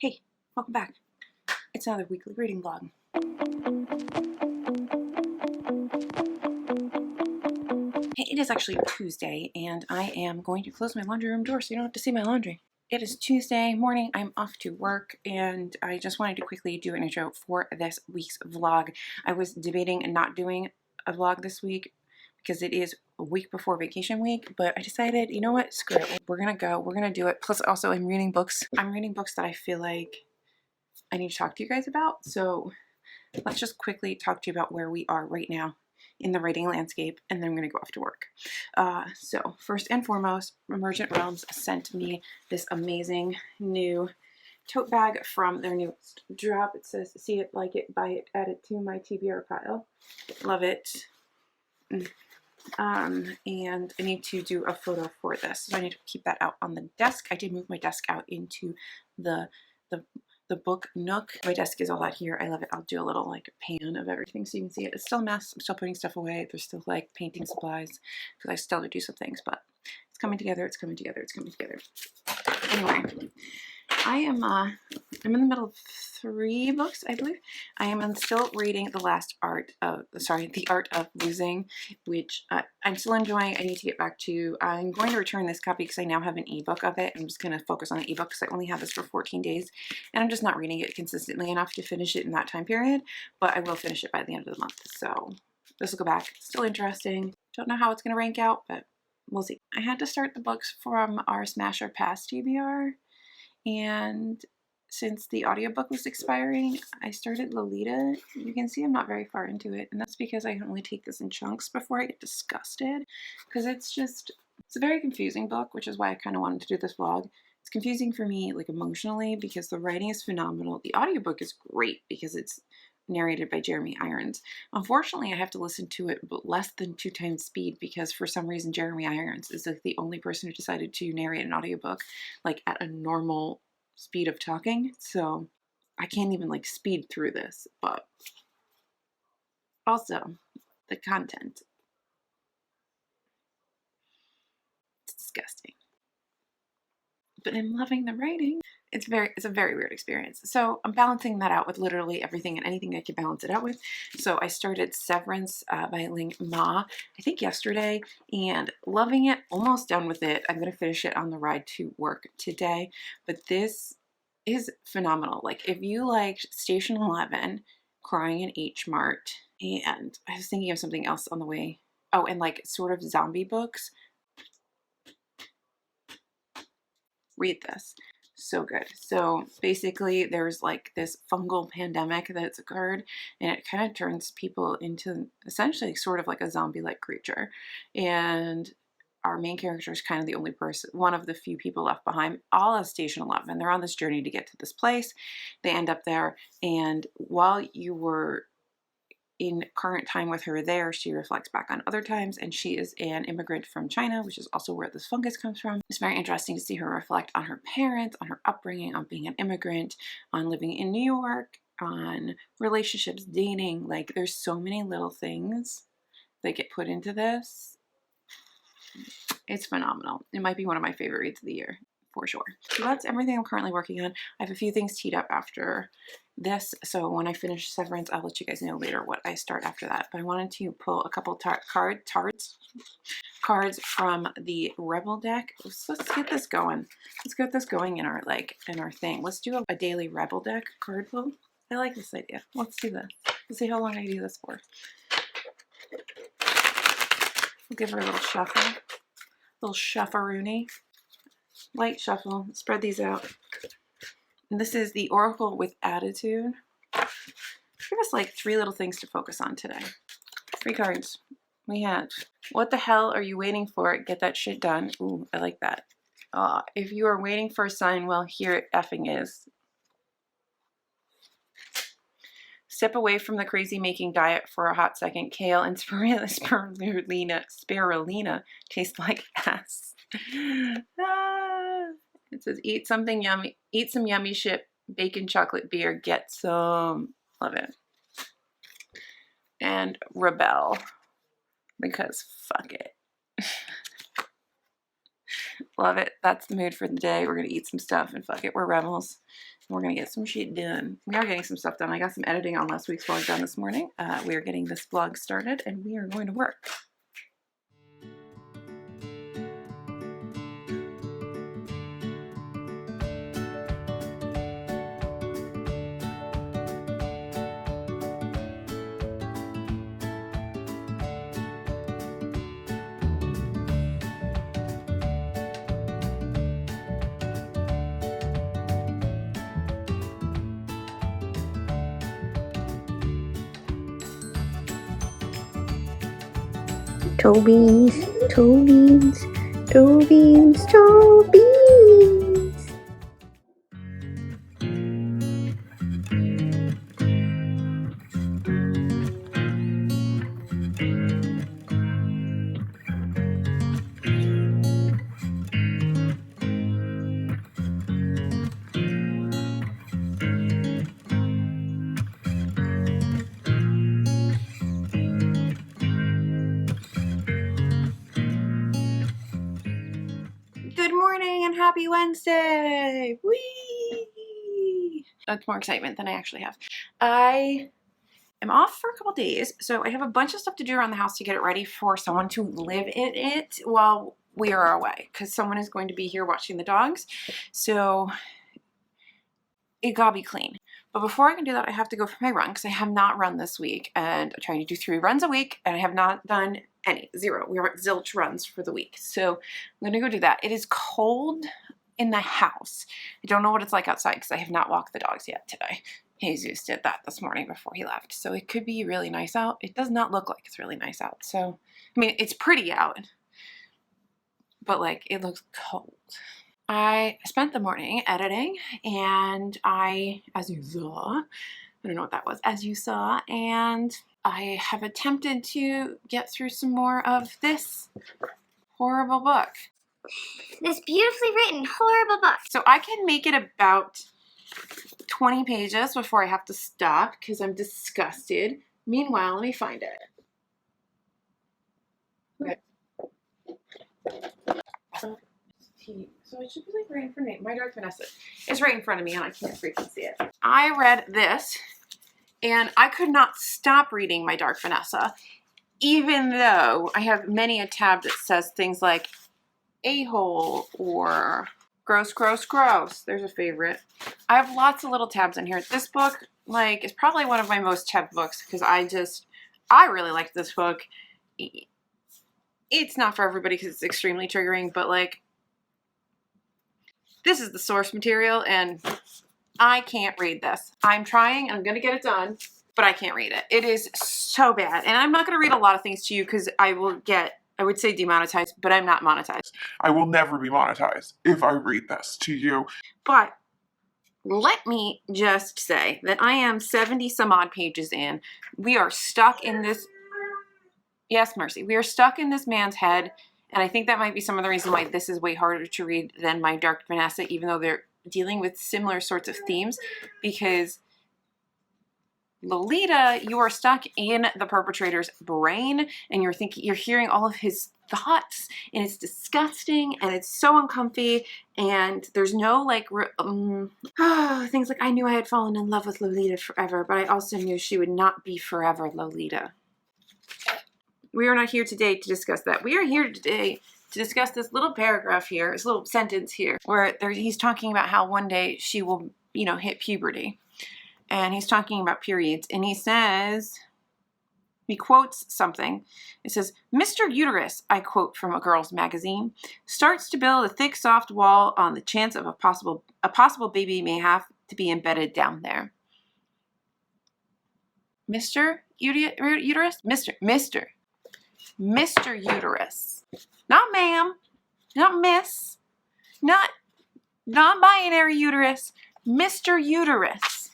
Hey, welcome back. It's another weekly reading vlog. Hey, it is actually Tuesday, and I am going to close my laundry room door so you don't have to see my laundry. It is Tuesday morning. I'm off to work, and I just wanted to quickly do an intro for this week's vlog. I was debating not doing a vlog this week because it is a week before vacation week, but I decided, you know what, screw it. We're gonna go. We're gonna do it. Plus, also, I'm reading books. I'm reading books that I feel like I need to talk to you guys about. So let's just quickly talk to you about where we are right now in the writing landscape, and then I'm going to go off to work. So first and foremost, Emergent Realms sent me this amazing new tote bag from their new drop. It says, see it, like it, buy it, add it to my TBR pile. Love it. And I need to do a photo for this, so I need to keep that out on the desk. I did move my desk out into the book nook. My desk is all out here. I love it. I'll do a little like pan of everything so you can see it. It's still a mess. I'm still putting stuff away. There's still like painting supplies because I still have to do some things, but it's coming together. It's coming together. It's coming together. Anyway, I'm in the middle of 3 books, I believe. I am still reading The Art of Losing, which I'm still enjoying. I need to get back to. I'm going to return this copy because I now have an ebook of it. I'm just going to focus on the ebook because I only have this for 14 days, and I'm just not reading it consistently enough to finish it in that time period, but I will finish it by the end of the month. So this will go back. Still interesting. Don't know how it's going to rank out, but we'll see. I had to start the books from our Smash or Pass TBR. And since the audiobook was expiring, I started Lolita. You can see I'm not very far into it, and that's because I can only take this in chunks before I get disgusted, because it's a very confusing book, which is why I kind of wanted to do this vlog. It's confusing for me, like, emotionally, because the writing is phenomenal. The audiobook is great because it's narrated by Jeremy Irons. Unfortunately, I have to listen to it but less than 2 times speed because for some reason Jeremy Irons is like the only person who decided to narrate an audiobook like at a normal speed of talking. So I can't even like speed through this, but also the content. It's disgusting. But I'm loving the writing. It's a very weird experience. So I'm balancing that out with literally everything and anything I could balance it out with. So I started Severance by Ling Ma, I think yesterday, and loving it, almost done with it. I'm going to finish it on the ride to work today. But this is phenomenal. Like, if you liked Station 11, Crying in H Mart, and I was thinking of something else on the way. Oh, and like sort of zombie books, read this. So good. So basically there's like this fungal pandemic that's occurred, and it kind of turns people into essentially sort of like a zombie-like creature. And our main character is kind of the only person, one of the few people left behind, all of Station 11. They're on this journey to get to this place. They end up there, and while you were in current time with her there, she reflects back on other times, and she is an immigrant from China, which is also where this fungus comes from. It's very interesting to see her reflect on her parents, on her upbringing, on being an immigrant, on living in New York, on relationships, dating. Like, there's so many little things that get put into this. It's phenomenal. It might be one of my favorite reads of the year, for sure. So that's everything I'm currently working on. I have a few things teed up after this, so when I finish Severance, I'll let you guys know later what I start after that. But I wanted to pull a couple cards from the Rebel deck. Let's get this going. Let's get this going in our thing. Let's do a daily Rebel deck card pull. I like this idea. Let's do this. Let's see how long I do this for. We'll give her a little shuffle. Little shuffle-rooney. Light shuffle. Spread these out. And this is the Oracle with Attitude. Give us like 3 little things to focus on today. 3 cards. We have, what the hell are you waiting for? Get that shit done. Ooh, I like that. If you are waiting for a sign, well, here it effing is. Step away from the crazy-making diet for a hot second. Kale and spirulina taste like ass. It says, eat something yummy. Eat some yummy shit. Bacon, chocolate, beer. Get some. Love it. And rebel. Because fuck it. Love it. That's the mood for the day. We're gonna eat some stuff and fuck it, we're rebels. We're gonna get some shit done. We are getting some stuff done. I got some editing on last week's vlog done this morning. We are getting this vlog started and we are going to work. Toe beans, toe beans, toe beans, toe beans. Good morning and happy Wednesday! Whee! That's more excitement than I actually have. I am off for a couple days, so I have a bunch of stuff to do around the house to get it ready for someone to live in it while we are away, because someone is going to be here watching the dogs, so it gotta be clean. But before I can do that, I have to go for my run, because I have not run this week, and I'm trying to do 3 runs a week, and I have not done any, 0. We are at zilch runs for the week, so I'm gonna go do that. It is cold in the house. I don't know what it's like outside, because I have not walked the dogs yet today. Jesus did that this morning before he left, so it could be really nice out. It does not look like it's really nice out, so, I mean, it's pretty out, but, like, it looks cold. I spent the morning editing, and as you saw, I don't know what that was, as you saw, and I have attempted to get through some more of this horrible book. This beautifully written, horrible book. So I can make it about 20 pages before I have to stop because I'm disgusted. Meanwhile, let me find it. Okay. So it should be like right in front of me. My Dark Vanessa is right in front of me and I can't freaking see it. I read this and I could not stop reading My Dark Vanessa, even though I have many a tab that says things like a-hole or gross, gross, gross. There's a favorite. I have lots of little tabs in here. This book, like, is probably one of my most tabbed books because I really like this book. It's not for everybody because it's extremely triggering, but like, this is the source material and I can't read this. I'm trying, I'm going to get it done, but I can't read it. It is so bad. And I'm not going to read a lot of things to you because I would say demonetized, but I'm not monetized. I will never be monetized if I read this to you. But let me just say that I am 70 some odd pages in. We are stuck in this. Yes, Mercy. We are stuck in this man's head. And I think that might be some of the reason why this is way harder to read than My Dark Vanessa, even though they're dealing with similar sorts of themes, because Lolita, you are stuck in the perpetrator's brain and you're hearing all of his thoughts and it's disgusting and it's so uncomfy and there's no like things like, I knew I had fallen in love with Lolita forever, but I also knew she would not be forever Lolita. We are not here today to discuss that. We are here today to discuss this little paragraph here, this little sentence here, where he's talking about how one day she will, hit puberty. And he's talking about periods. And he says, he quotes something. It says, Mr. Uterus, I quote from a girl's magazine, starts to build a thick, soft wall on the chance of a possible baby may have to be embedded down there. Mr. Uterus? Mr. Uterus. Not ma'am. Not miss. Not non-binary uterus. Mr. Uterus.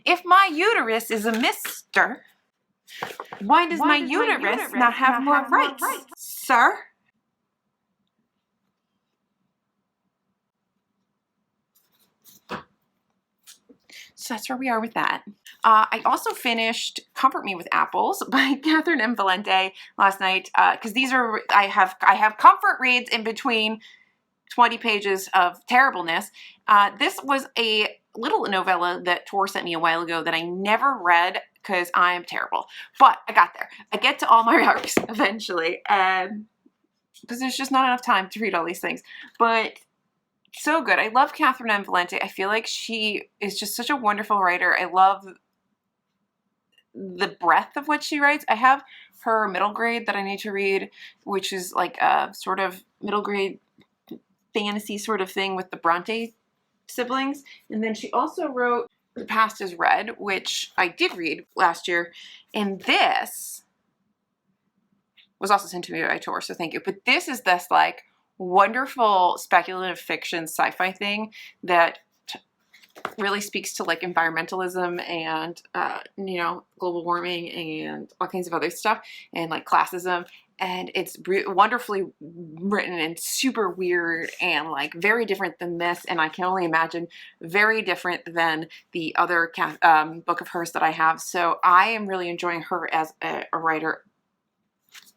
If my uterus is a mister, why does my uterus not have more rights, sir? So that's where we are with that. I also finished Comfort Me with Apples by Catherine M. Valente last night, because these are, I have comfort reads in between 20 pages of terribleness. This was a little novella that Tor sent me a while ago that I never read because I'm terrible, but I got there. I get to all my arcs eventually, because there's just not enough time to read all these things, but so good. I love Catherine M. Valente. I feel like she is just such a wonderful writer. I love the breadth of what she writes. I have her middle grade that I need to read, which is like a sort of middle grade fantasy sort of thing with the Bronte siblings. And then she also wrote The Past is Red, which I did read last year. And this was also sent to me by Tor, so thank you. But this is this like wonderful speculative fiction sci-fi thing that really speaks to like environmentalism and you know, global warming and all kinds of other stuff, and like classism, and it's wonderfully written and super weird and like very different than this, and I can only imagine very different than the other book of hers that I have. So I am really enjoying her as a writer.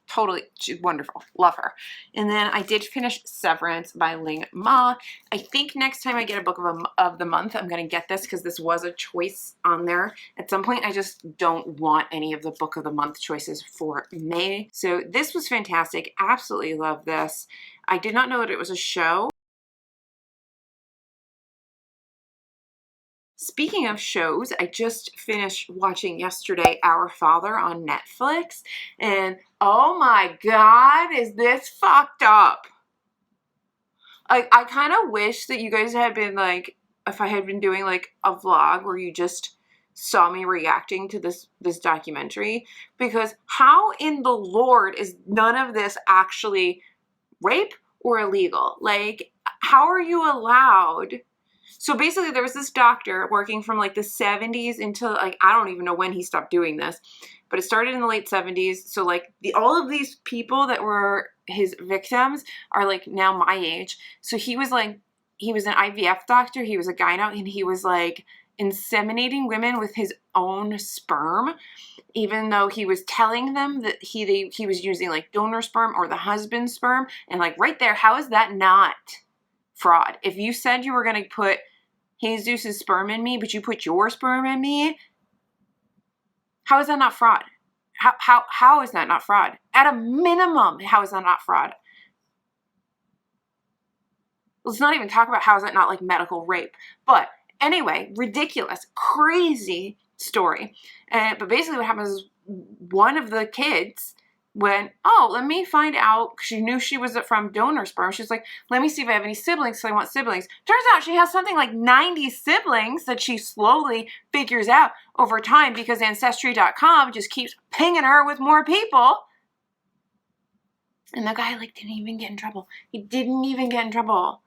Totally, she's wonderful. Love her. And then I did finish Severance by Ling Ma. I think next time I get a book of the month, I'm going to get this because this was a choice on there. At some point, I just don't want any of the book of the month choices for May. So this was fantastic. Absolutely love this. I did not know that it was a show. Speaking of shows, I just finished watching yesterday Our Father on Netflix, and oh my god, is this fucked up. I kind of wish that you guys had been like, if I had been doing like a vlog where you just saw me reacting to this documentary, because how in the Lord is none of this actually rape or illegal? Like, how are you allowed? So basically there was this doctor working from like the 70s until like, I don't even know when he stopped doing this, but it started in the late 70s. So like all of these people that were his victims are like now my age. So he was an IVF doctor. He was a gyno, and he was like inseminating women with his own sperm, even though he was telling them that he was using like donor sperm or the husband's sperm. And like right there, how is that not fraud? If you said you were going to put Jesus' sperm in me, but you put your sperm in me, how is that not fraud? How is that not fraud? At a minimum, how is that not fraud? Let's not even talk about how is that not like medical rape. But anyway, ridiculous, crazy story. But basically what happens is one of the kids went, oh, let me find out. She knew she was from donor sperm. She's like, let me see if I have any siblings, so I want siblings. Turns out she has something like 90 siblings that she slowly figures out over time because Ancestry.com just keeps pinging her with more people. And the guy like didn't even get in trouble. He didn't even get in trouble.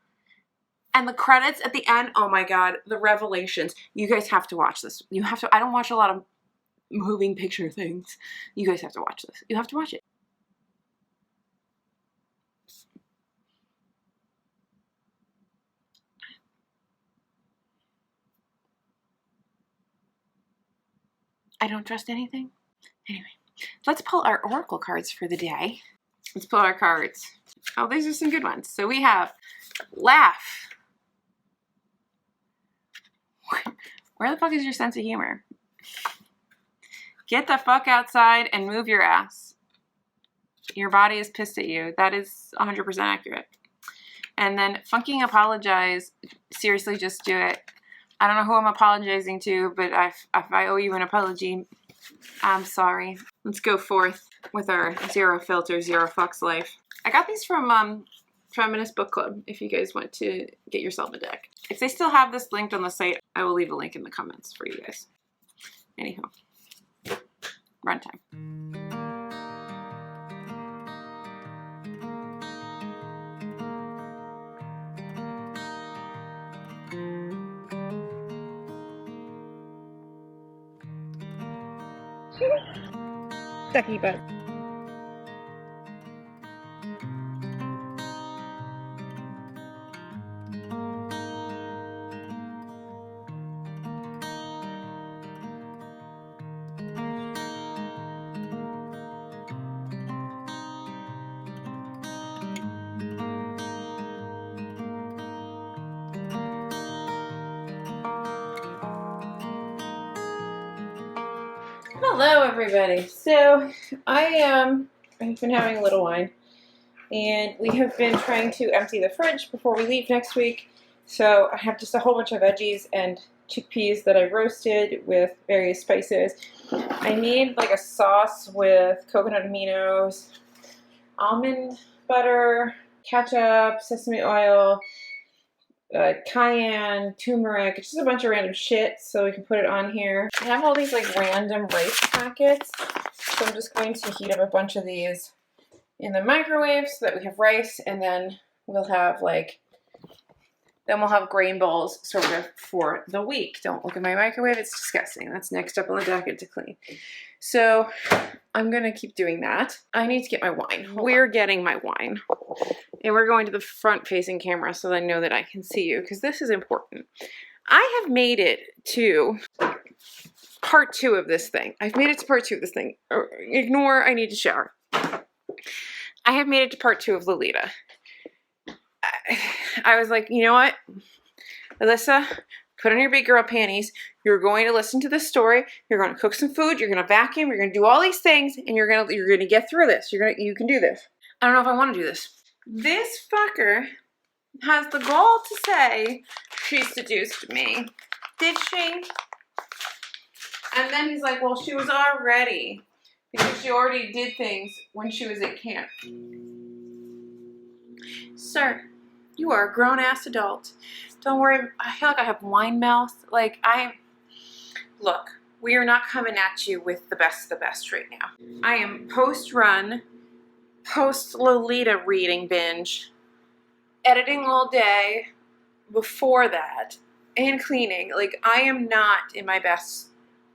And the credits at the end, oh my god, the revelations. You guys have to watch this. You have to. I don't watch a lot of moving picture things. You guys have to watch this. You have to watch it. I don't trust anything. Anyway, let's pull our oracle cards for the day. Let's pull our cards. Oh, these are some good ones. So we have laugh. Where the fuck is your sense of humor? Get the fuck outside and move your ass. Your body is pissed at you. That is 100% accurate. And then fucking apologize. Seriously, just do it. I don't know who I'm apologizing to, but if I owe you an apology, I'm sorry. Let's go forth with our zero filter, zero fucks life. I got these from Feminist Book Club if you guys want to get yourself a deck. If they still have this linked on the site, I will leave a link in the comments for you guys. Anyhow, runtime. Ducky butt. Hello, everybody. So I've been having a little wine, and we have been trying to empty the fridge before we leave next week. So I have just a whole bunch of veggies and chickpeas that I roasted with various spices. I made like a sauce with coconut aminos, almond butter, ketchup, sesame oil, cayenne, turmeric, just a bunch of random shit so we can put it on here. I have all these like random rice packets, so I'm just going to heat up a bunch of these in the microwave so that we have rice, and then we'll have grain bowls sort of for the week. Don't look at my microwave, it's disgusting. That's next up on the docket to clean. So I'm gonna keep doing that. I need to get my wine. We're getting my wine. And we're going to the front-facing camera so that I know that I can see you, because this is important. I have made it to part 2 of this thing. I've made it to part 2 of this thing. Ignore, I need to shower. I have made it to part 2 of Lolita. I was like, you know what? Alyssa, put on your big girl panties. You're going to listen to this story. You're going to cook some food. You're going to vacuum. You're going to do all these things, and you're going to get through this. You can do this. I don't know if I want to do this. This fucker has the gall to say she seduced me. Did she? And then he's like, well, she was already, because she already did things when she was at camp. Sir, you are a grown-ass adult. Don't worry. I feel like I have wine mouth. Look, we are not coming at you with the best of the best right now. I am post-run, post-Lolita reading binge, editing all day before that, and cleaning. Like, I am not in my best,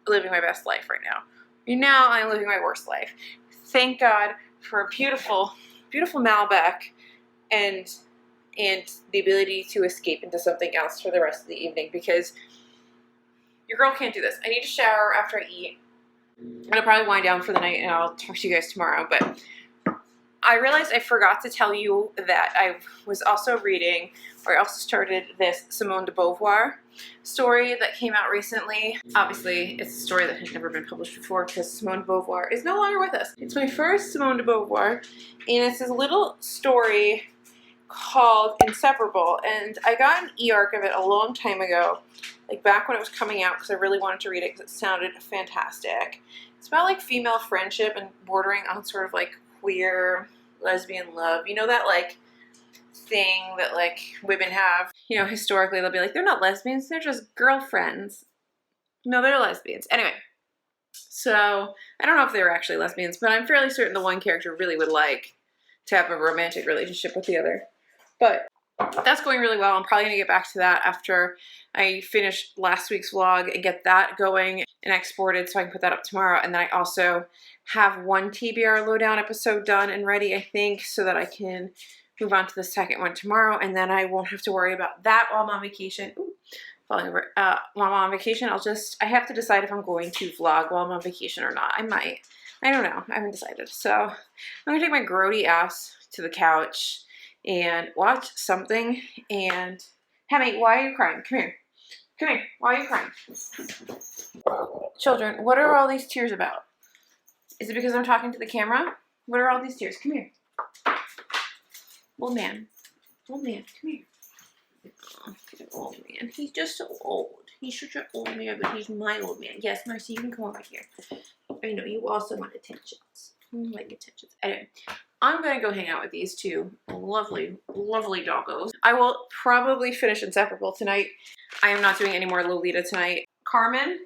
living my best life right now. Now I'm living my worst life. Thank God for a beautiful, beautiful Malbec and the ability to escape into something else for the rest of the evening, because your girl can't do this. I need to shower after I eat. I'm gonna probably wind down for the night, and I'll talk to you guys tomorrow. But I realized I forgot to tell you that I was also reading, or I also started this Simone de Beauvoir story that came out recently. Obviously, it's a story that had never been published before because Simone de Beauvoir is no longer with us. It's my first Simone de Beauvoir, and it's this little story called Inseparable, and I got an e-arc of it a long time ago, like back when it was coming out, because I really wanted to read it because it sounded fantastic. It's about like female friendship and bordering on sort of like queer lesbian love. You know that like thing that like women have, you know, historically they'll be like, they're not lesbians, they're just girlfriends. No, they're lesbians. Anyway, so I don't know if they were actually lesbians, but I'm fairly certain the one character really would like to have a romantic relationship with the other. But that's going really well. I'm probably going to get back to that after I finish last week's vlog and get that going and exported so I can put that up tomorrow. And then I also have one TBR lowdown episode done and ready, I think, so that I can move on to the second one tomorrow. And then I won't have to worry about that while I'm on vacation. Ooh, falling over. While I'm on vacation, I have to decide if I'm going to vlog while I'm on vacation or not. I might. I don't know. I haven't decided. So I'm going to take my grody ass to the couch and watch something. And Hemi, why are you crying? Come here. Come here. Why are you crying? Children, what are all these tears about? Is it because I'm talking to the camera? What are all these tears? Come here. Old man. Old man, come here. Oh, old man. He's just so old. He's such an old man, but he's my old man. Yes, Marcy, you can come over here. I know you also want attentions. You like attentions. Anyway, I'm going to go hang out with these two lovely, lovely doggos. I will probably finish Inseparable tonight. I am not doing any more Lolita tonight. Carmen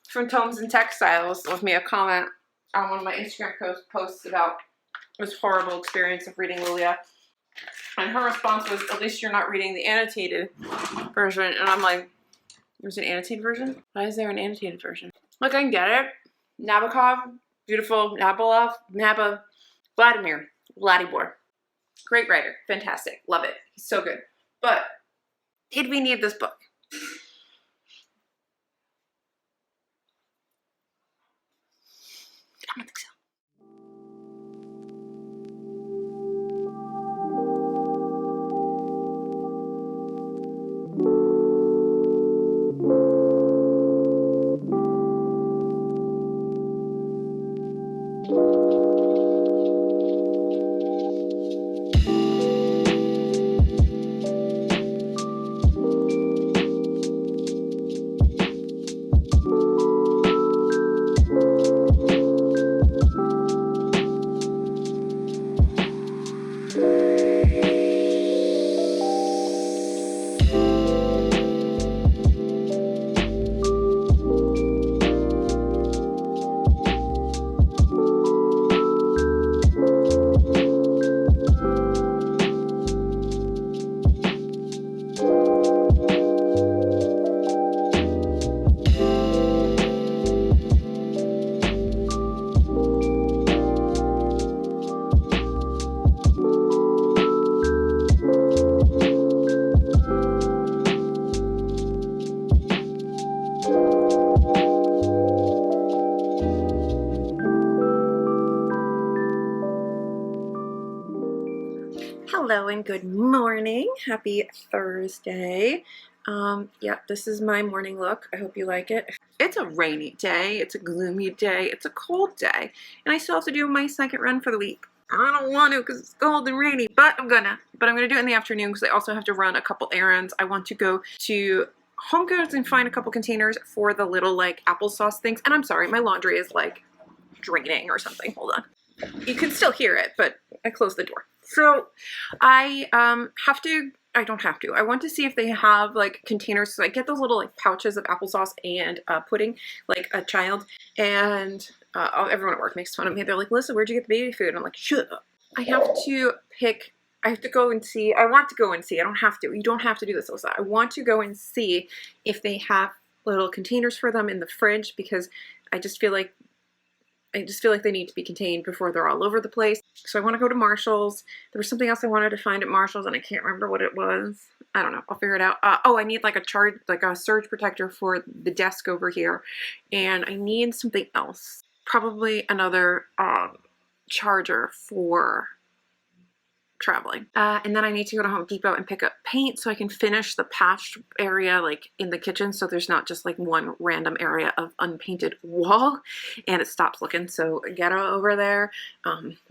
from Tomes and Textiles left me a comment on one of my Instagram posts about this horrible experience of reading Lolita. And her response was, at least you're not reading the annotated version. And I'm like, there's an annotated version? Why is there an annotated version? Like, I can get it. Nabokov, beautiful. Vladimir, Vladibor. Great writer. Fantastic. Love it. He's so good. But did we need this book? I don't think so. Hello and good morning. Happy Thursday. Yeah, this is my morning look. I hope you like it. It's a rainy day, it's a gloomy day, it's a cold day, and I still have to do my second run for the week. I don't want to because it's cold and rainy, but I'm gonna do it in the afternoon because I also have to run a couple errands. I want to go to Home Goods and find a couple containers for the little like applesauce things. And I'm sorry, my laundry is like draining or something. Hold on. You can still hear it, but I closed the door. So I I want to see if they have like containers. So I get those little like pouches of applesauce and pudding, like a child. And everyone at work makes fun of me. They're like, Alyssa, where'd you get the baby food? And I'm like, shut up. I have to go and see. I want to go and see. I don't have to. You don't have to do this, Alyssa. I want to go and see if they have little containers for them in the fridge because I just feel like they need to be contained before they're all over the place. So I want to go to Marshall's. There was something else I wanted to find at Marshall's and I can't remember what it was. I don't know. I'll figure it out. Oh, I need like a surge protector for the desk over here. And I need something else. Probably another charger for traveling. And then I need to go to Home Depot and pick up paint so I can finish the patched area like in the kitchen so there's not just like one random area of unpainted wall and it stops looking so ghetto over there.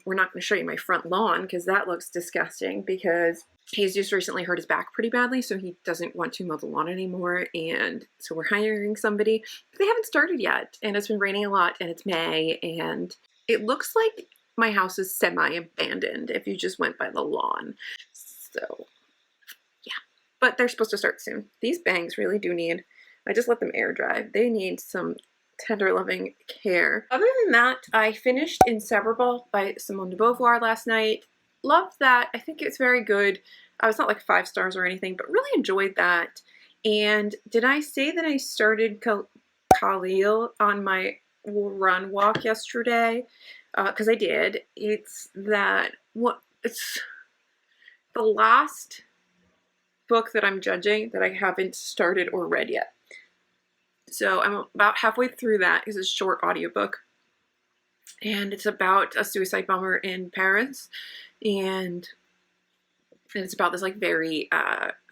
We're not going to show you my front lawn because that looks disgusting because he's just recently hurt his back pretty badly, so he doesn't want to mow the lawn anymore, and so we're hiring somebody. But they haven't started yet, and it's been raining a lot, and it's May, and it looks like my house is semi-abandoned if you just went by the lawn. So, yeah. But they're supposed to start soon. These bangs really do need, I just let them air dry. They need some tender loving care. Other than that, I finished Inseparable by Simone de Beauvoir last night. Loved that. I think it's very good. It's not like 5 stars or anything, but really enjoyed that. And did I say that I started Khalil on my run walk yesterday? Because I did. It's the last book that I'm judging that I haven't started or read yet. So I'm about halfway through that. It's a short audiobook. And it's about a suicide bomber in Paris. And it's about this like very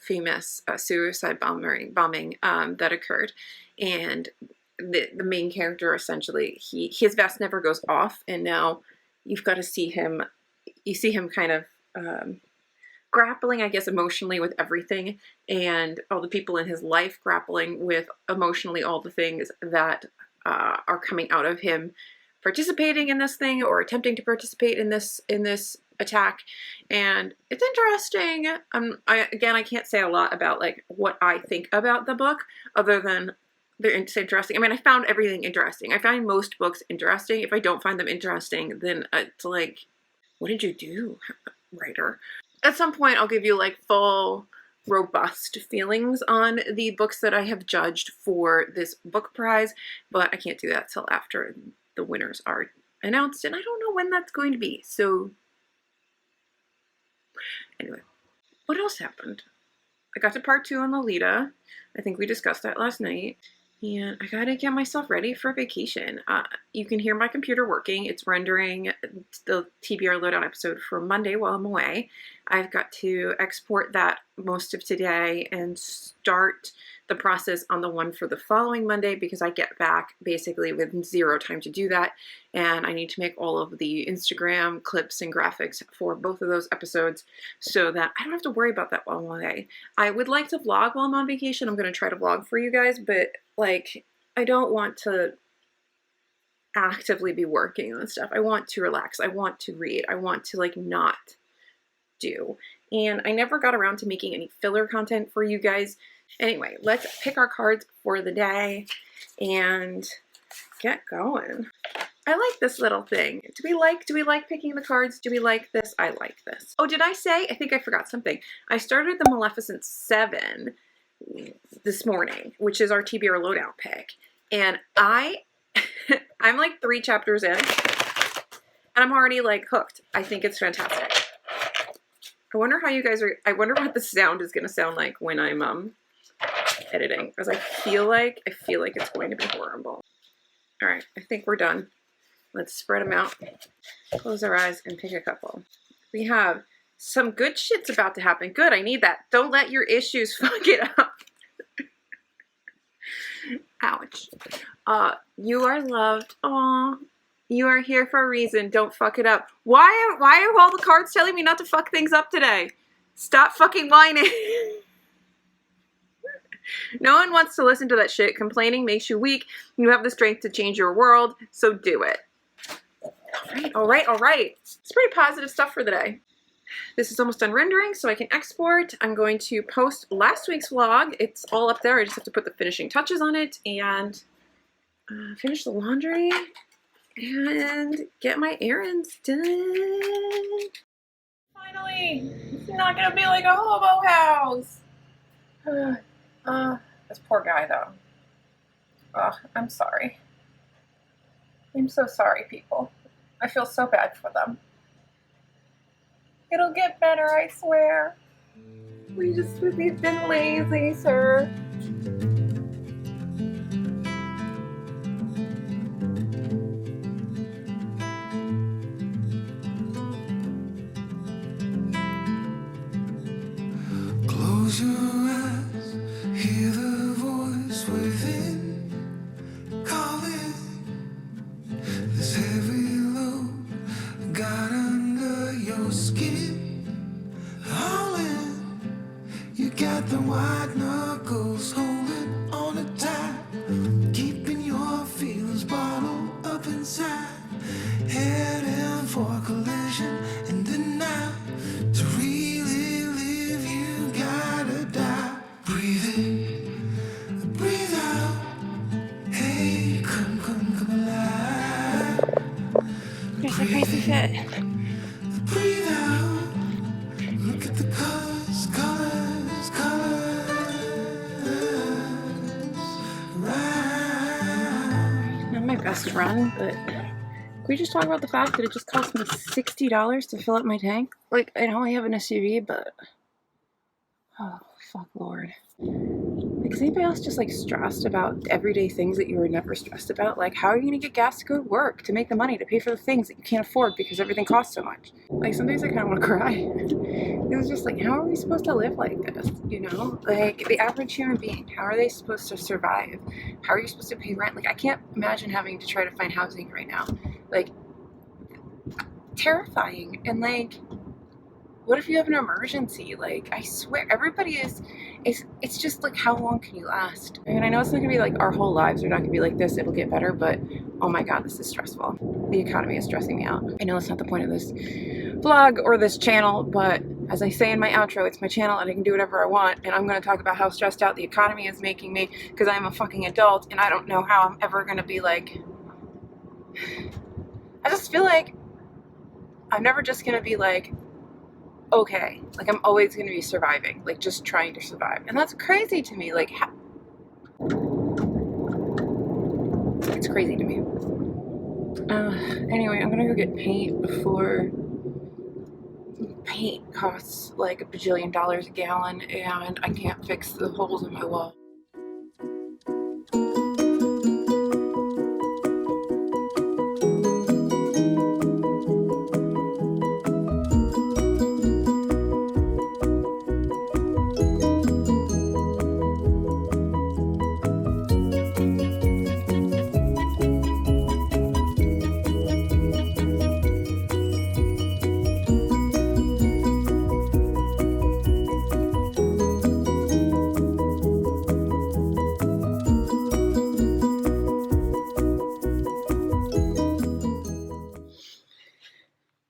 famous suicide bombing that occurred. And the main character essentially, his vest never goes off, and now you've got to see him. You see him kind of grappling, I guess, emotionally with everything, and all the people in his life grappling with emotionally all the things that are coming out of him participating in this thing or attempting to participate in this attack. And it's interesting. I can't say a lot about like what I think about the book other than it's interesting. I mean, I found everything interesting. I find most books interesting. If I don't find them interesting, then it's like, what did you do, writer? At some point, I'll give you like full, robust feelings on the books that I have judged for this book prize, but I can't do that till after the winners are announced, and I don't know when that's going to be. So anyway, what else happened? I got to part 2 on Lolita. I think we discussed that last night. And I gotta get myself ready for vacation. You can hear my computer working. It's rendering the TBR Lowdown episode for Monday while I'm away. I've got to export that most of today and start the process on the one for the following Monday because I get back basically with 0 time to do that. And I need to make all of the Instagram clips and graphics for both of those episodes so that I don't have to worry about that while I'm away. I would like to vlog while I'm on vacation. I'm going to try to vlog for you guys, but like, I don't want to actively be working on stuff. I want to relax. I want to read. I want to like not do. And I never got around to making any filler content for you guys. Anyway, let's pick our cards for the day and get going. I like this little thing. Do we like picking the cards? Do we like this? I like this. Oh, did I say? I think I forgot something. I started the Maleficent 7 this morning, which is our TBR Lowdown pick. And I'm like 3 chapters in, and I'm already like hooked. I think it's fantastic. I wonder how you guys are, I wonder what the sound is going to sound like when I'm editing, because I feel like it's going to be horrible. All right, I think we're done. Let's spread them out, close our eyes, and pick a couple. We have Some good shit's about to happen. Good, I need that. Don't let your issues fuck it up. Ouch. You are loved. Aw. You are here for a reason. Don't fuck it up. Why are all the cards telling me not to fuck things up today? Stop fucking whining. No one wants to listen to that shit. Complaining makes you weak. You have the strength to change your world, so do it. All right. It's pretty positive stuff for the day. This is almost done rendering, so I can export. I'm going to post last week's vlog. It's all up there. I just have to put the finishing touches on it and finish the laundry and get my errands done. Finally, it's not gonna be like a hobo house. This poor guy though. I'm sorry. I'm so sorry, people. I feel so bad for them. It'll get better, I swear. We've been lazy, sir. Close your eyes, hear the voice within, calling. This heavy load got under your skin, howling. You got the white knuckles holding on it tight, keeping your feelings bottled up inside, heading for collision and denial. To really live, you gotta die. Breathe in, breathe out. Hey, come alive. There's a crazy fit. Breathe out. Look at the colors. Right. Not my best run, but can we just talk about the fact that it just cost me $60 to fill up my tank? Like, I know I have an SUV, but oh, fuck Lord. Like, is anybody else just like stressed about everyday things that you were never stressed about? Like, how are you gonna get gas to go to work, to make the money, to pay for the things that you can't afford because everything costs so much? Like, some days I kind of want to cry. It was just like, how are we supposed to live like this? You know, like the average human being, how are they supposed to survive? How are you supposed to pay rent? Like, I can't imagine having to try to find housing right now. Like, terrifying. And like, what if you have an emergency? Like, I swear, everybody it's just like, how long can you last? I mean, I know it's not gonna be like our whole lives are not gonna be like this, it'll get better, but oh my God, this is stressful. The economy is stressing me out. I know that's not the point of this vlog or this channel, but as I say in my outro, it's my channel and I can do whatever I want, and I'm gonna talk about how stressed out the economy is making me because I'm a fucking adult and I don't know how I'm ever gonna be like, I just feel like I'm never just gonna be like, okay, like I'm always going to be surviving, like just trying to survive, and that's crazy to me. Like, it's crazy to me. Anyway, I'm gonna go get paint before paint costs like $1 bajillion a gallon, and I can't fix the holes in my wall.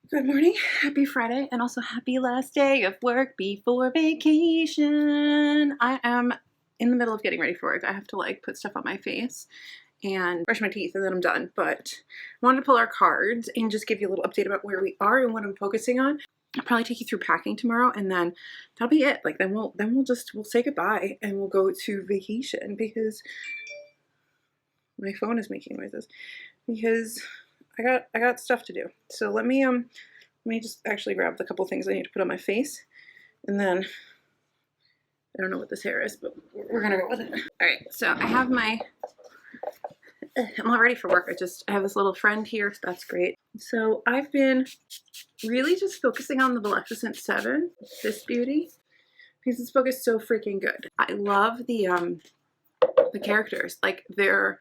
Good morning, happy Friday, and also happy last day of work before vacation. I am in the middle of getting ready for work. I have to like put stuff on my face and brush my teeth and then I'm done. But I wanted to pull our cards and just give you a little update about where we are and what I'm focusing on. I'll probably take you through packing tomorrow, and then that'll be it. Like, then we'll say goodbye and we'll go to vacation, because my phone is making noises, because I got stuff to do. So let me just actually grab the couple things I need to put on my face, and then I don't know what this hair is, but we're gonna go with it. All right, so I have my I'm all ready for work. I have this little friend here, so that's great. So I've been really just focusing on the Maleficent 7, this beauty, because this book is so freaking good. I love the characters. Like, they're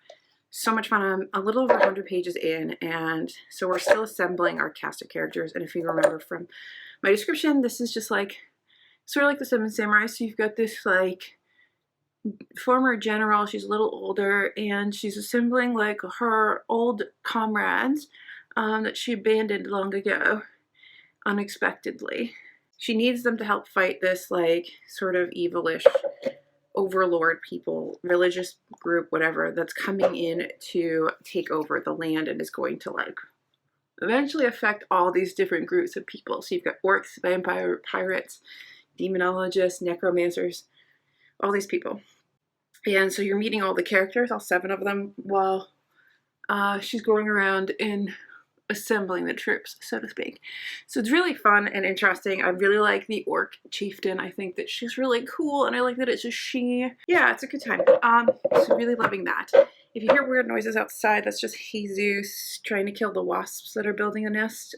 so much fun. I'm a little over 100 pages in, and so we're still assembling our cast of characters. And if you remember from my description, this is just like sort of like the Seven Samurai. So you've got this like former general, she's a little older, and she's assembling like her old comrades that she abandoned long ago unexpectedly. She needs them to help fight this like sort of evilish overlord people, religious group, whatever, that's coming in to take over the land and is going to like eventually affect all these different groups of people. So you've got orcs, vampire, pirates, demonologists, necromancers, all these people. And so you're meeting all the characters, all 7 of them, while she's going around and assembling the troops, so to speak. So it's really fun and interesting. I really like the orc chieftain. I think that she's really cool, and I like that it's just she. Yeah, it's a good time. So really loving that. If you hear weird noises outside, that's just Jesus trying to kill the wasps that are building a nest,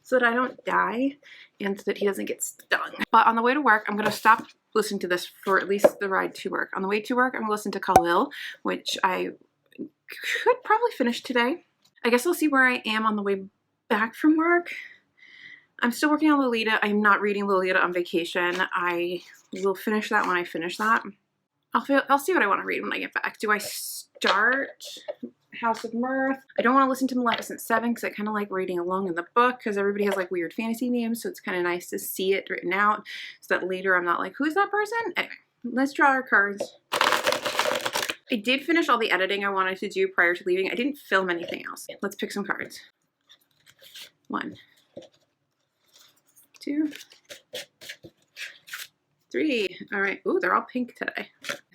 so that I don't die and so that he doesn't get stung. But on the way to work, I'm going to stop listening to this for at least the ride to work. On the way to work, I'm going to listen to Khalil, which I could probably finish today. I guess I'll see where I am on the way back from work. I'm still working on Lolita. I'm not reading Lolita on vacation. I will finish that when I finish that. I'll see what I want to read when I get back. Do I start House of Mirth? I don't want to listen to Maleficent 7 because I kind of like reading along in the book because everybody has like weird fantasy names, so it's kind of nice to see it written out so that later I'm not like, who's that person? Anyway, let's draw our cards. I did finish all the editing I wanted to do prior to leaving. I didn't film anything else. Let's pick some cards. 1, 2, 3. All right. Ooh, they're all pink today.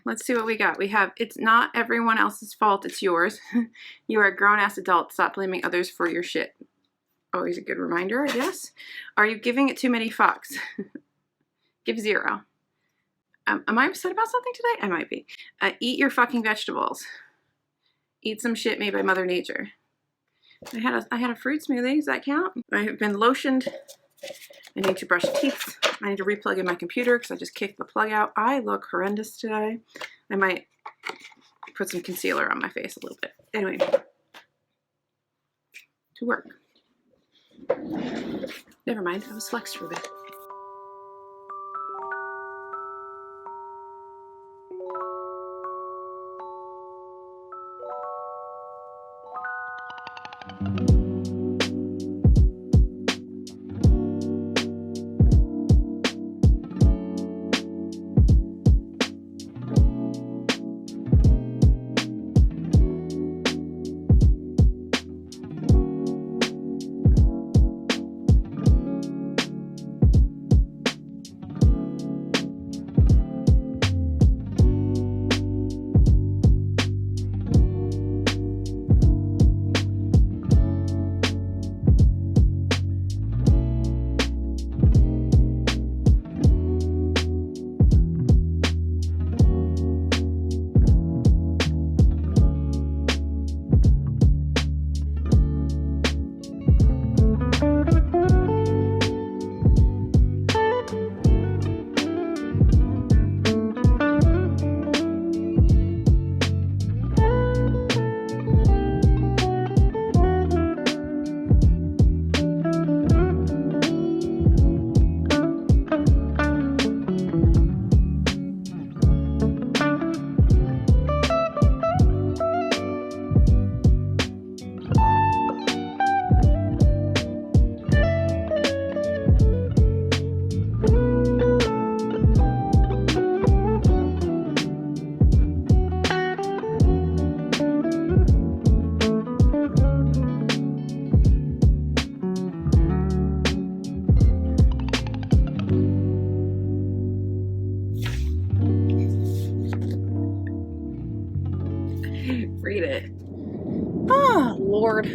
Let's see what we got. We have, it's not everyone else's fault, it's yours. You are a grown-ass adult. Stop blaming others for your shit. Always a good reminder, I guess. Are you giving it too many fucks? Give 0. Am I upset about something today? I might be. Eat your fucking vegetables. Eat some shit made by Mother Nature. I had a fruit smoothie. Does that count? I have been lotioned. I need to brush teeth. I need to replug in my computer because I just kicked the plug out. I look horrendous today. I might put some concealer on my face a little bit. Anyway, to work. Never mind. I was flexed for a bit. Read it. Oh, Lord.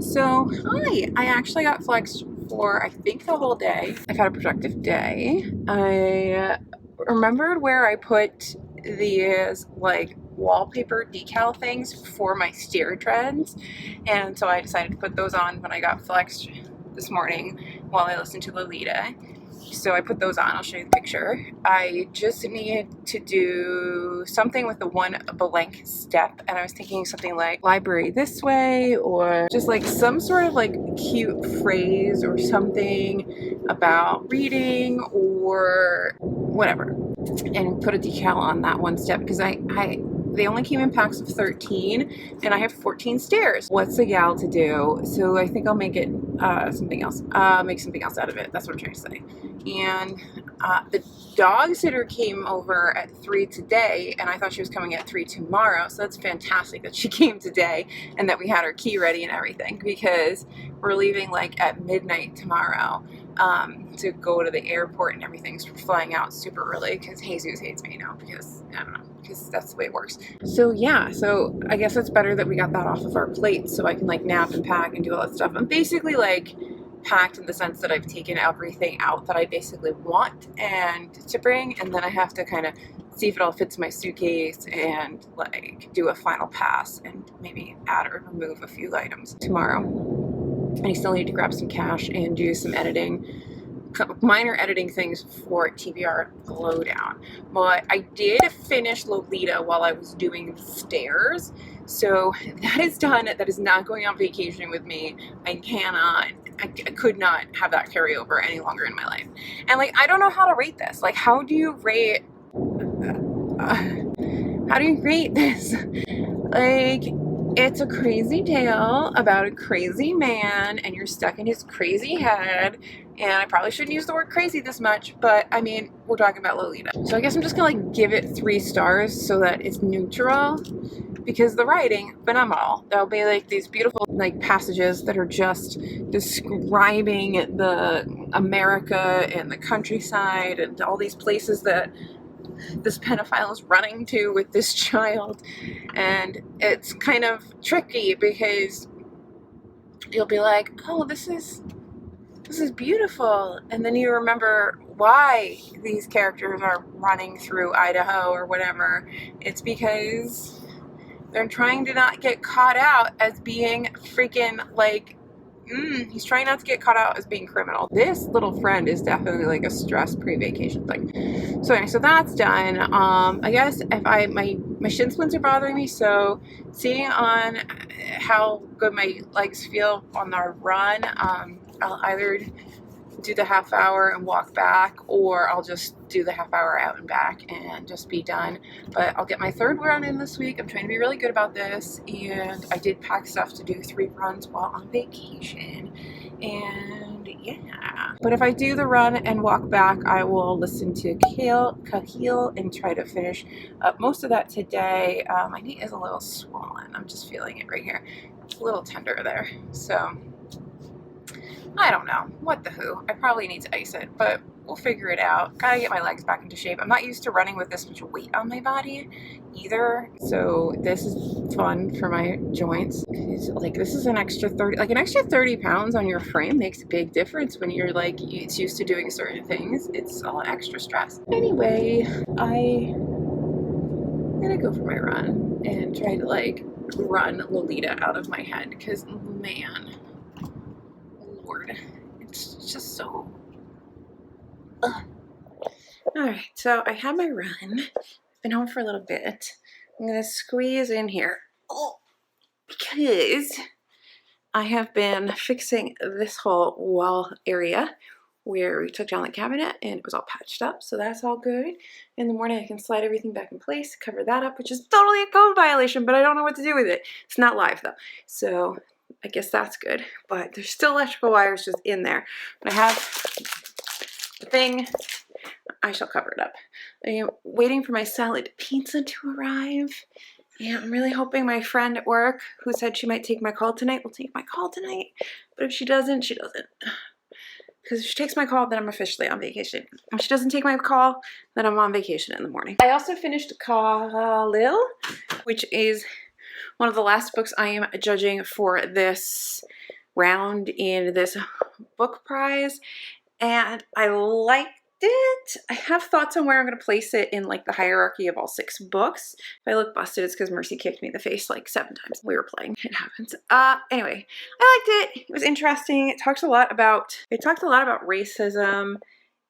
So, hi. I actually got flexed for, I think, the whole day. I've had a productive day. I remembered where I put these, like, wallpaper decal things for my stair treads, and so I decided to put those on when I got flexed this morning while I listened to Lolita. So I put those on. I'll show you the picture. I just need to do something with the one blank step, and I was thinking something like library this way, or just like some sort of like cute phrase or something about reading or whatever, and put a decal on that one step, because they only came in packs of 13 and I have 14 stairs. What's a gal to do? So I think I'll make it something else. Make something else out of it. That's what I'm trying to say. And the dog sitter came over at 3 today, and I thought she was coming at 3 tomorrow. So that's fantastic that she came today and that we had her key ready and everything, because we're leaving like at midnight tomorrow to go to the airport and everything's flying out super early, because Jesus hates me now, because I don't know, because that's the way it works. So yeah, so I guess it's better that we got that off of our plate so I can like nap and pack and do all that stuff. I'm basically like packed in the sense that I've taken everything out that I basically want and to bring, and then I have to kind of see if it all fits in my suitcase and like do a final pass and maybe add or remove a few items tomorrow. And I still need to grab some cash and do some editing, minor editing things for TBR Glowdown. But I did finish Lolita while I was doing the stairs, so that is done. That is not going on vacation with me. I could not have that carry over any longer in my life. And like, I don't know how to rate this. Like, how do you rate this? Like, it's a crazy tale about a crazy man, and you're stuck in his crazy head. And I probably shouldn't use the word crazy this much, but I mean, we're talking about Lolita. So I guess I'm just gonna like give it 3 stars so that it's neutral, because the writing, phenomenal. There'll be like these beautiful like passages that are just describing the America and the countryside and all these places that this pedophile is running to with this child. And it's kind of tricky, because you'll be like, oh, this is beautiful, and then you remember why these characters are running through Idaho or whatever. It's because they're trying to not get caught out as being freaking like he's trying not to get caught out as being criminal. This little friend is definitely like a stress pre-vacation thing. So anyway, so that's done. I guess if my shin splints are bothering me, so seeing on how good my legs feel on our run, I'll either do the half hour and walk back, or I'll just do the half hour out and back and just be done. But I'll get my 3rd run in this week. I'm trying to be really good about this, and I did pack stuff to do 3 runs while on vacation, and yeah. But if I do the run and walk back, I will listen to Kahil and try to finish up most of that today. My knee is a little swollen. I'm just feeling it right here. It's a little tender there, so I don't know. What the who? I probably need to ice it, but we'll figure it out. Gotta get my legs back into shape. I'm not used to running with this much weight on my body either, so this is fun for my joints. Like, this is an extra 30 pounds on your frame makes a big difference when you're like, it's used to doing certain things. It's all extra stress. Anyway, I'm gonna go for my run and try to like run Lolita out of my head, because man, Lord, it's just so Alright, so I had my run. Been home for a little bit. I'm gonna squeeze in here. Oh, because I have been fixing this whole wall area where we took down the cabinet and it was all patched up, so that's all good. In the morning I can slide everything back in place, cover that up, which is totally a code violation, but I don't know what to do with it. It's not live though, so I guess that's good. But there's still electrical wires just in there. But I have the thing. I shall cover it up. I am waiting for my salad pizza to arrive. Yeah, I'm really hoping my friend at work, who said she might take my call tonight, will take my call tonight. But if she doesn't, she doesn't. Because if she takes my call, then I'm officially on vacation. If she doesn't take my call, then I'm on vacation in the morning. I also finished Khalil, which is one of the last books I am judging for this round in this book prize. And I like it. I have thoughts on where I'm going to place it in like the hierarchy of all 6 books. If I look busted, it's because Mercy kicked me in the face like 7 times. We were playing. It happens. Anyway, I liked it. It was interesting. It talked a lot about racism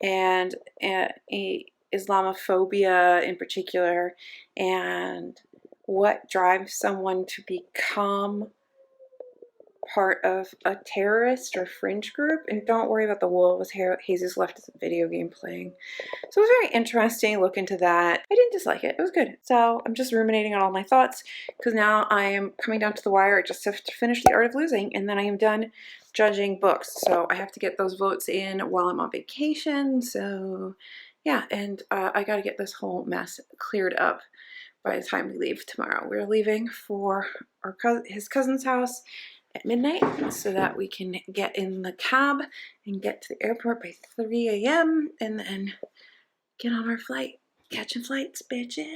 and Islamophobia in particular, and what drives someone to become part of a terrorist or fringe group. And don't worry about the wolves. Jesus left as a video game playing. So it was very interesting. Look into that. I didn't dislike it. It was good. So I'm just ruminating on all my thoughts because now I am coming down to the wire. I just have to finish The Art of Losing and then I am done judging books. So I have to get those votes in while I'm on vacation. So yeah, and I got to get this whole mess cleared up by the time we leave tomorrow. We're leaving for his cousin's house at midnight so that we can get in the cab and get to the airport by 3 a.m. and then get on our flight. Catching flights, bitches.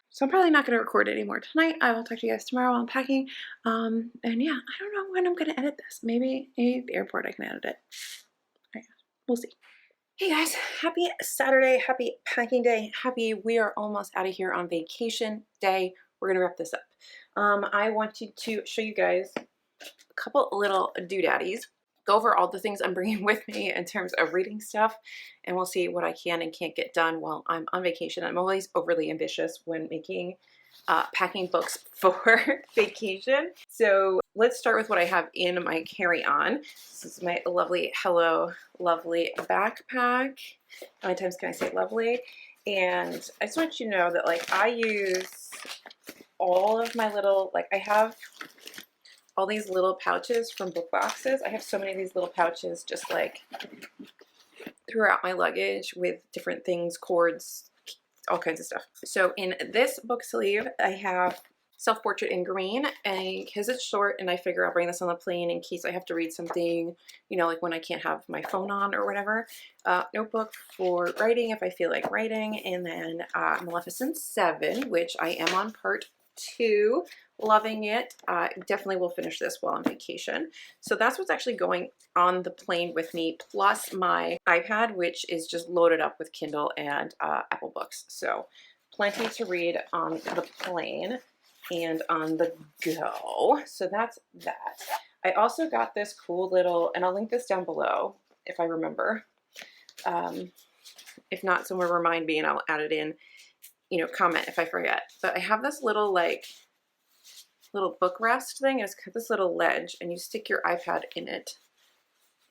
So I'm probably not going to record anymore tonight. I will talk to you guys tomorrow while I'm packing. And yeah, I don't know when I'm going to edit this. Maybe at the airport I can edit it. We'll see. Hey guys, happy Saturday, happy packing day, happy we are almost out of here on vacation day. We're gonna wrap this up. I wanted to show you guys a couple little doodaddies, go over all the things I'm bringing with me in terms of reading stuff, and we'll see what I can and can't get done while I'm on vacation. I'm always overly ambitious when making packing books for vacation. So let's start with what I have in my carry-on. This is my lovely Hello Lovely backpack. How many times can I say lovely? And I just want you to know that like I use all of my little, like I have all these little pouches from book boxes. I have so many of these little pouches just like throughout my luggage with different things, cords, all kinds of stuff. So in this book sleeve, I have Self-Portrait in green, and because it's short and I figure I'll bring this on the plane in case I have to read something, you know, like when I can't have my phone on or whatever. Notebook for writing if I feel like writing, and then Maleficent 7, which I am on part 2. Loving it. Definitely will finish this while on vacation. So that's what's actually going on the plane with me, plus my iPad, which is just loaded up with Kindle and Apple Books. So plenty to read on the plane and on the go. So that's that. I also got this cool little, and I'll link this down below if I remember. If not, someone remind me and I'll add it in, you know, comment if I forget. But I have this little like little book rest thing. It's got this little ledge and you stick your iPad in it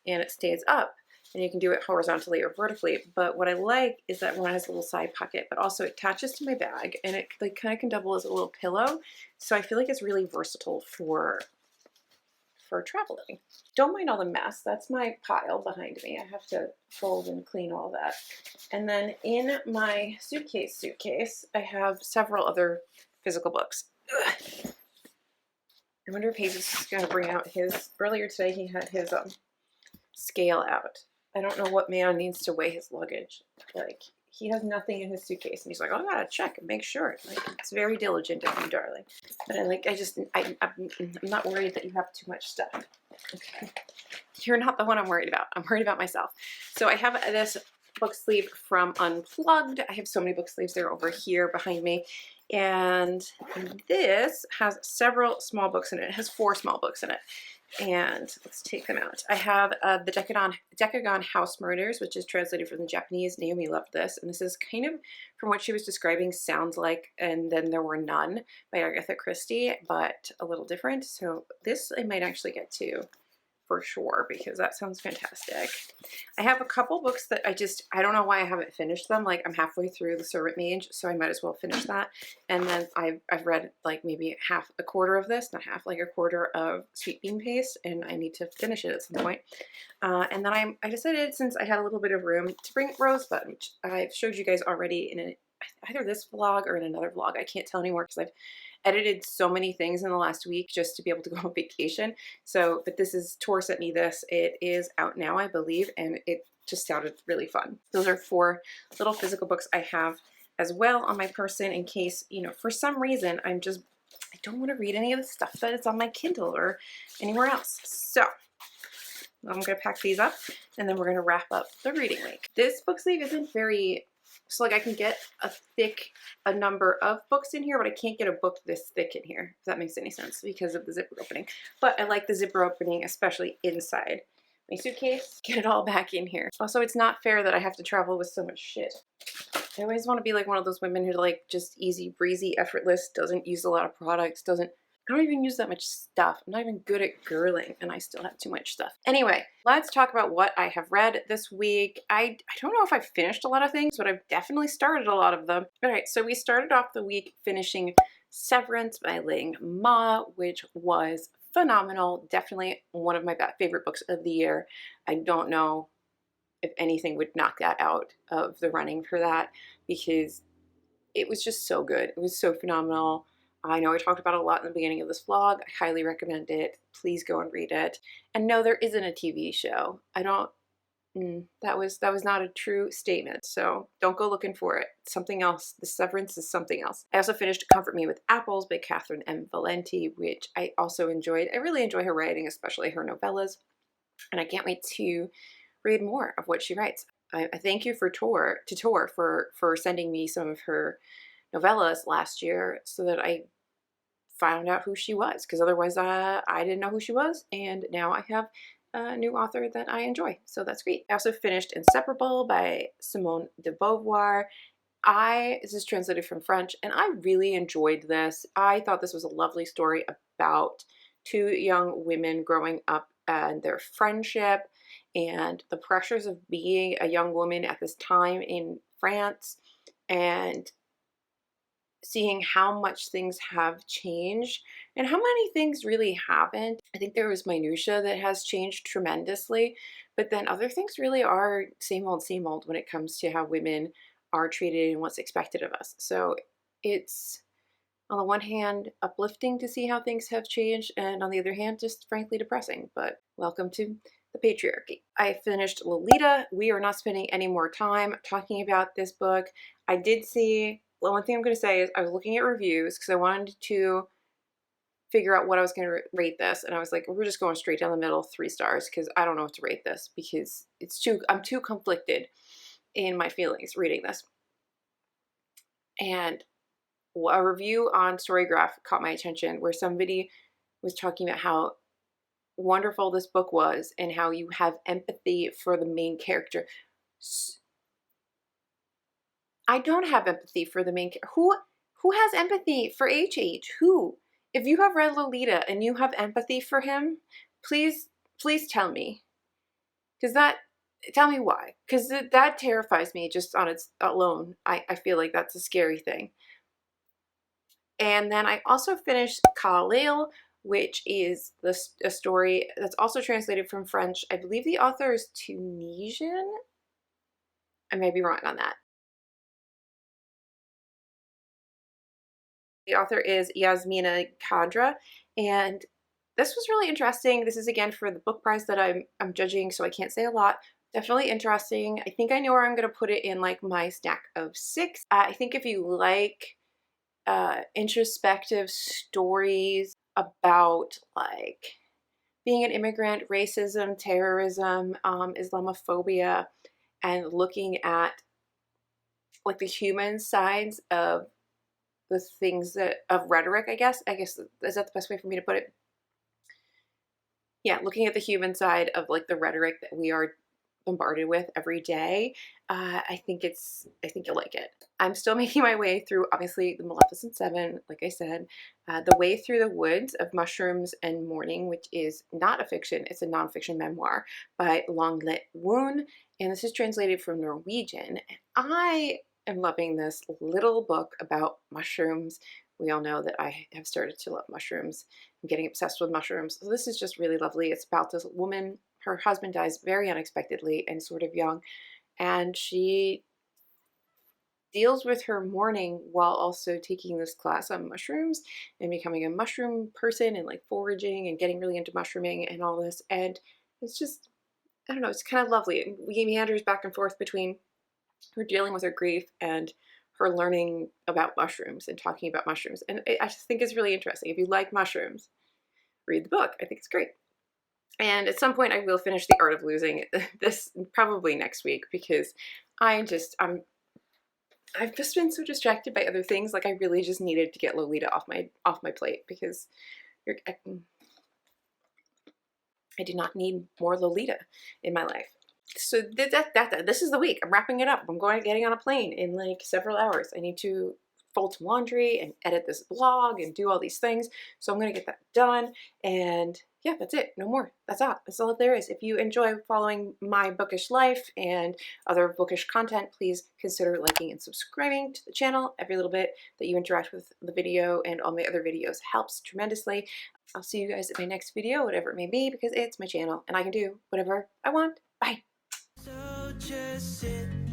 and it stays up, and you can do it horizontally or vertically. But what I like is that one has a little side pocket, but also it attaches to my bag and it like kind of can double as a little pillow. So I feel like it's really versatile for traveling. Don't mind all the mess. That's my pile behind me. I have to fold and clean all that. And then in my suitcase, I have several other physical books. Ugh. I wonder if he's just going to bring out his, earlier today he had his scale out. I don't know what man needs to weigh his luggage. Like, he has nothing in his suitcase, and he's like, oh, I gotta check and make sure. Like, it's very diligent of you, darling. But I'm not worried that you have too much stuff. Okay. You're not the one I'm worried about. I'm worried about myself. So I have this book sleeve from Unplugged. I have so many book sleeves. They're over here behind me. And this has several small books in it. It has 4 small books in it. And let's take them out. I have the Decagon House Murders, which is translated from the Japanese. Naomi loved this. And this is kind of, from what she was describing, sounds like And Then There Were None by Agatha Christie, but a little different. So this I might actually get to for sure, because that sounds fantastic. I have a couple books that I don't know why I haven't finished them. Like, I'm halfway through The Servant Mage, so I might as well finish that. And then I've read like maybe a quarter of this, not half, like a quarter of Sweet Bean Paste, and I need to finish it at some point. And then I decided, since I had a little bit of room, to bring Rosebud, which I've showed you guys already in either this vlog or in another vlog. I can't tell anymore because I've edited so many things in the last week just to be able to go on vacation. So, but this is, Tor sent me this. It is out now, I believe, and it just sounded really fun. Those are 4 little physical books I have as well on my person in case, you know, for some reason I don't want to read any of the stuff that is on my Kindle or anywhere else. So I'm gonna pack these up and then we're gonna wrap up the reading week. This book sleeve isn't very, so like I can get a number of books in here, but I can't get a book this thick in here, if that makes any sense, because of the zipper opening. But I like the zipper opening, especially inside my suitcase. Get it all back in here. Also, it's not fair that I have to travel with so much shit. I always want to be like one of those women who like just easy breezy, effortless, doesn't use a lot of products, I don't even use that much stuff. I'm not even good at girling and I still have too much stuff. Anyway, let's talk about what I have read this week. I don't know if I've finished a lot of things, but I've definitely started a lot of them. All right, so we started off the week finishing Severance by Ling Ma, which was phenomenal. Definitely one of my favorite books of the year. I don't know if anything would knock that out of the running for that because it was just so good. It was so phenomenal. I know I talked about it a lot in the beginning of this vlog. I highly recommend it. Please go and read it. And no, there isn't a TV show. That was not a true statement. So don't go looking for it. Something else. The Severance is something else. I also finished Comfort Me with Apples by Catherine M. Valenti, which I also enjoyed. I really enjoy her writing, especially her novellas. And I can't wait to read more of what she writes. I thank you for Tor for sending me some of her novellas last year so that I found out who she was, because otherwise I didn't know who she was, and now I have a new author that I enjoy, so that's great. I also finished Inseparable by Simone de Beauvoir. This is translated from French, and I really enjoyed this. I thought this was a lovely story about two young women growing up and their friendship and the pressures of being a young woman at this time in France, and seeing how much things have changed and how many things really haven't. I think there was minutia that has changed tremendously, but then other things really are same old when it comes to how women are treated and what's expected of us. So it's, on the one hand, uplifting to see how things have changed, and on the other hand, just frankly depressing, but welcome to the patriarchy. I finished Lolita. We are not spending any more time talking about this book. I did see, well, one thing I'm going to say is I was looking at reviews because I wanted to figure out what I was going to rate this, and I was like, we're just going straight down the middle, 3 stars, because I don't know what to rate this because I'm too conflicted in my feelings reading this. And a review on Storygraph caught my attention where somebody was talking about how wonderful this book was and how you have empathy for the main character. I don't have empathy for the main character. Who has empathy for HH? Who? If you have read Lolita and you have empathy for him, please tell me. Tell me why. Because that terrifies me just on its alone. I feel like that's a scary thing. And then I also finished Khalil, which is a story that's also translated from French. I believe the author is Tunisian. I may be wrong on that. The author is Yasmina Kadra, and this was really interesting. This is again for the book prize that I'm judging, so I can't say a lot. Definitely interesting. I think I know where I'm going to put it in like my stack of 6. I think if you like introspective stories about like being an immigrant, racism, terrorism, Islamophobia, and looking at like the human sides of the things of rhetoric, I guess is that the best way for me to put it? Yeah, looking at the human side of like the rhetoric that we are bombarded with every day. I think you'll like it. I'm still making my way through, obviously, the Maleficent 7, like I said, The Way Through the Woods of Mushrooms and Morning, which is not a fiction, it's a nonfiction memoir by Longlit Woon, and this is translated from Norwegian. I am loving this little book about mushrooms. We all know that I have started to love mushrooms. I'm getting obsessed with mushrooms. So this is just really lovely. It's about this woman. Her husband dies very unexpectedly and sort of young, and she deals with her mourning while also taking this class on mushrooms and becoming a mushroom person and like foraging and getting really into mushrooming and all this. And it's just, I don't know, it's kind of lovely. We meanders back and forth between her dealing with her grief and her learning about mushrooms and talking about mushrooms. And I just think it's really interesting. If you like mushrooms, read the book. I think it's great. And at some point I will finish The Art of Losing this probably next week, because I've just been so distracted by other things. Like, I really just needed to get Lolita off my plate, because I do not need more Lolita in my life. So this is the week. I'm wrapping it up. I'm getting on a plane in like several hours. I need to fold some laundry and edit this blog and do all these things. So I'm gonna get that done. And yeah, that's it. No more. That's all there is. If you enjoy following my bookish life and other bookish content, please consider liking and subscribing to the channel. Every little bit that you interact with the video and all my other videos helps tremendously. I'll see you guys in my next video, whatever it may be, because it's my channel and I can do whatever I want. Bye. So just sit